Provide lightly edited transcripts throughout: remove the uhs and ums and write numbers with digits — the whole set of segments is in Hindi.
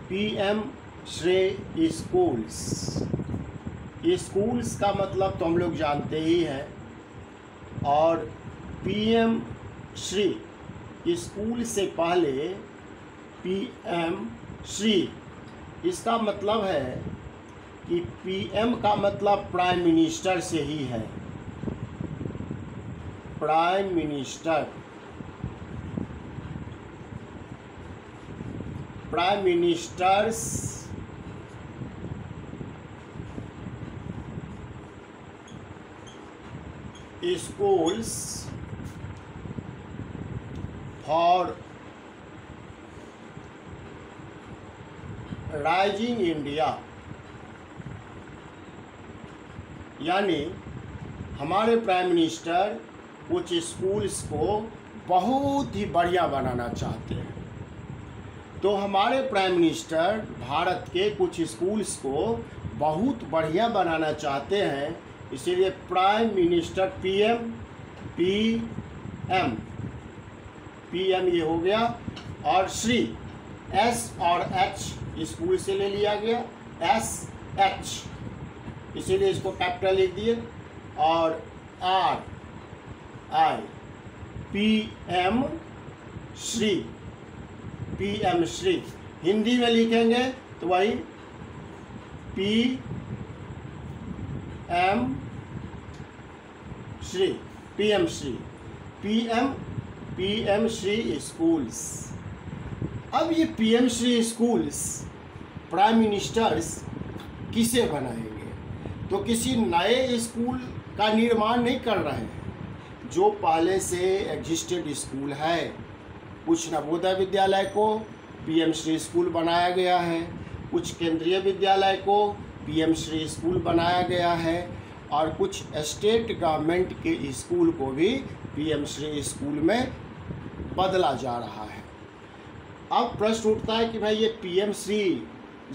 PM Shri schools. स्कूल्स का मतलब तो हम लोग जानते ही हैं, और पीएम श्री स्कूल से पहले पीएम श्री, इसका मतलब है कि पीएम का मतलब प्राइम मिनिस्टर से ही है। Prime minister, prime ministers schools for rising India, यानी हमारे प्राइम मिनिस्टर कुछ स्कूल्स को बहुत ही बढ़िया बनाना चाहते हैं। तो हमारे प्राइम मिनिस्टर भारत के कुछ स्कूल्स को बहुत बढ़िया बनाना चाहते हैं, इसीलिए प्राइम मिनिस्टर पीएम पीएम ये हो गया, और श्री एस और एच स्कूल से ले लिया गया, एस एच, इसीलिए इसको कैपिटल लिख दिए, और are I PM Shri, PM Shri Hindi में लिखेंगे तो वही PM Shri, PM Shri, PM Shri schools. अब ये PM Shri schools prime ministers किसे बनाएंगे? तो किसी नए स्कूल का निर्माण नहीं कर रहे हैं, जो पहले से एग्जिस्टेड स्कूल है। कुछ नवोदय विद्यालय को पीएम श्री स्कूल बनाया गया है, कुछ केंद्रीय विद्यालय को पीएम श्री स्कूल बनाया गया है, और कुछ स्टेट गवर्नमेंट के स्कूल को भी पीएम श्री स्कूल में बदला जा रहा है। अब प्रश्न उठता है कि भाई ये पीएम श्री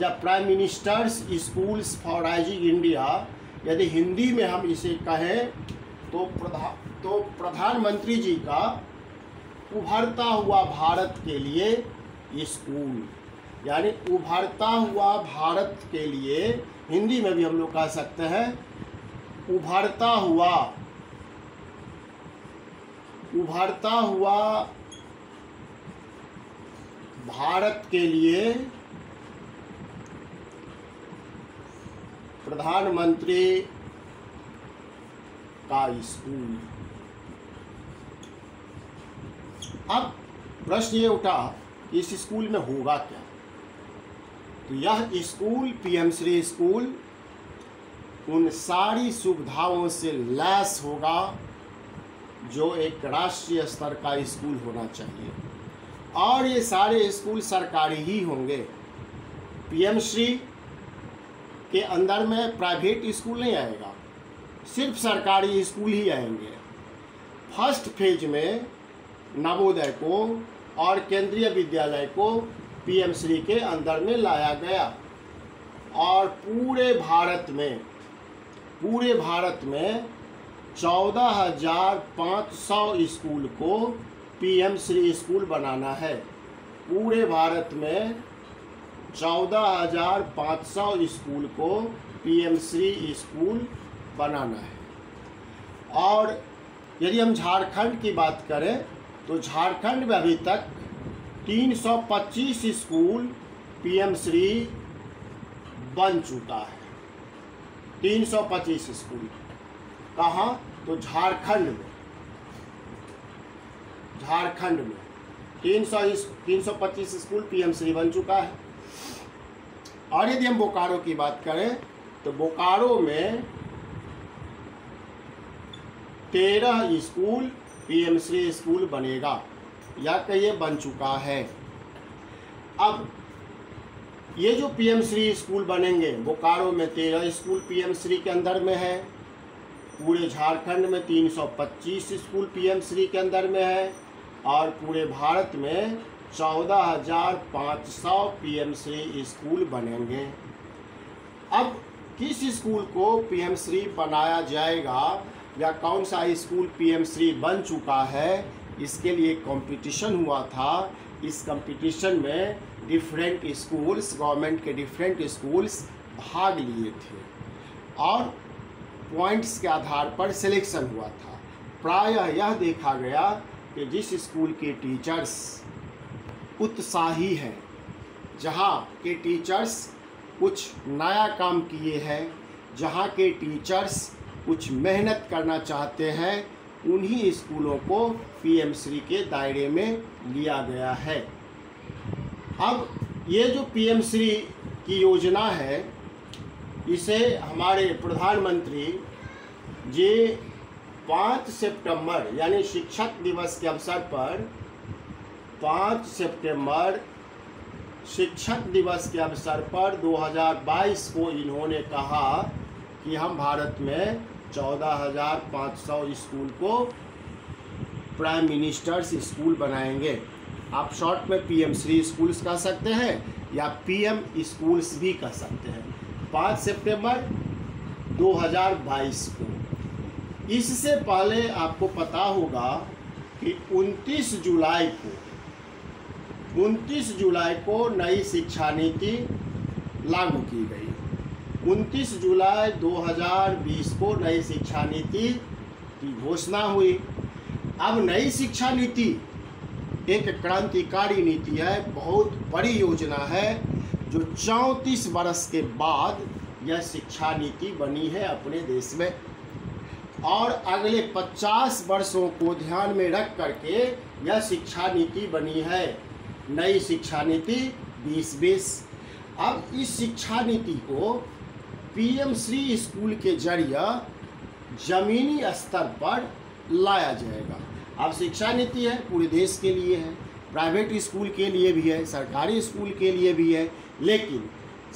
या prime ministers schools for rising India, यदि हिंदी में हम इसे कहें तो प्रधानमंत्री जी का उभरता हुआ भारत के लिए स्कूल, यानी उभरता हुआ भारत के लिए हिंदी में भी हम लोग कह सकते हैं उभरता हुआ भारत के लिए प्रधानमंत्री का स्कूल। अब प्रश्न ये उठा कि इस स्कूल में होगा क्या? तो यह स्कूल पीएम श्री स्कूल उन सारी सुविधाओं से लैस होगा जो एक राष्ट्रीय स्तर का स्कूल होना चाहिए, और ये सारे स्कूल सरकारी ही होंगे। पीएम श्री के अंदर में प्राइवेट स्कूल नहीं आएगा, सिर्फ सरकारी स्कूल ही आएंगे। फर्स्ट फेज में नवोदय को और केंद्रीय विद्यालय को पीएम श्री के अंदर में लाया गया, और पूरे भारत में 14,500 स्कूल को पीएम श्री स्कूल बनाना है। पूरे भारत में 14,500 स्कूल को पीएम श्री स्कूल बनाना है। और यदि हम झारखंड की बात करें तो झारखंड में अभी तक 325 स्कूल पीएम श्री बन चुका है। 325 स्कूल कहाँ? तो झारखंड में 325 स्कूल पीएम श्री बन चुका है। और यदि हम बोकारो की बात करें तो बोकारो में 13 स्कूल पीएम श्री स्कूल बनेगा, या कहिए बन चुका है। अब ये जो पीएम श्री स्कूल बनेंगे, बोकारो में 13 स्कूल पीएम श्री के अंदर में है, पूरे झारखंड में 325 स्कूल पीएम श्री के अंदर में है, और पूरे भारत में 14,500 पीएम श्री स्कूल बनेंगे। अब किस स्कूल को पीएम श्री बनाया जाएगा, या कौन सा स्कूल पीएम श्री बन चुका है, इसके लिए कंपटीशन हुआ था। इस कंपटीशन में डिफरेंट स्कूल्स, गवर्नमेंट के डिफरेंट स्कूल्स भाग लिए थे और पॉइंट्स के आधार पर सिलेक्शन हुआ था। प्रायः यह देखा गया कि जिस स्कूल के टीचर्स उत्साही हैं, जहाँ के टीचर्स कुछ नया काम किए हैं, जहाँ के टीचर्स कुछ मेहनत करना चाहते हैं, उन्हीं स्कूलों को पीएम श्री के दायरे में लिया गया है। अब ये जो पीएम श्री की योजना है, इसे हमारे प्रधानमंत्री जी 5 सितंबर यानी शिक्षक दिवस के अवसर पर 5 सितंबर शिक्षक दिवस के अवसर पर 2022 को इन्होंने कहा कि हम भारत में 14,500 स्कूल को प्राइम मिनिस्टर्स स्कूल बनाएंगे। आप शॉर्ट में पीएम श्री स्कूल्स कह सकते हैं या पीएम स्कूल्स भी कह सकते हैं। 5 सितंबर 2022 को। इससे पहले आपको पता होगा कि 29 जुलाई को नई शिक्षा नीति लागू की गई। 29 जुलाई 2020 को नई शिक्षा नीति की घोषणा हुई। अब नई शिक्षा नीति एक क्रांतिकारी नीति है, बहुत बड़ी योजना है, जो 34 वर्ष के बाद यह शिक्षा नीति बनी है अपने देश में और अगले 50 वर्षों को ध्यान में रख करके यह शिक्षा नीति बनी है, नई शिक्षा नीति 2020। अब इस शिक्षा नीति को पीएम श्री स्कूल के जरिए जमीनी स्तर पर लाया जाएगा। अब शिक्षा नीति है, पूरे देश के लिए है, प्राइवेट स्कूल के लिए भी है, सरकारी स्कूल के लिए भी है, लेकिन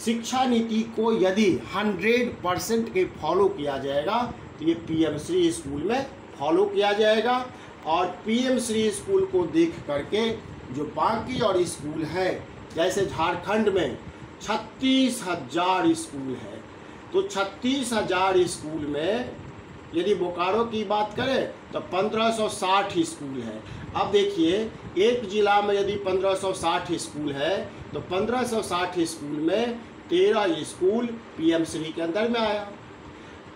शिक्षा नीति को यदि 100% के फॉलो किया जाएगा तो ये पीएम श्री स्कूल में फॉलो किया जाएगा। और पीएम श्री स्कूल को देख करके जो बाकी और स्कूल है, जैसे झारखंड में 36,000 स्कूल है, तो 36,000 स्कूल में यदि बोकारो की बात करें तो 1560 स्कूल है। अब देखिए, एक ज़िला में यदि 1560 स्कूल है तो 1560 स्कूल में 13 स्कूल पीएम श्री के अंदर में आया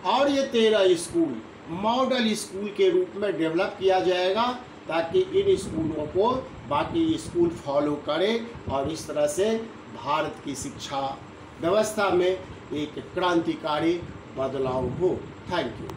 और ये 13 स्कूल मॉडल स्कूल के रूप में डेवलप किया जाएगा ताकि इन स्कूलों को बाकी स्कूल फॉलो करें और इस तरह से भारत की शिक्षा व्यवस्था में एक क्रांतिकारी बदलाव हो। Thank you.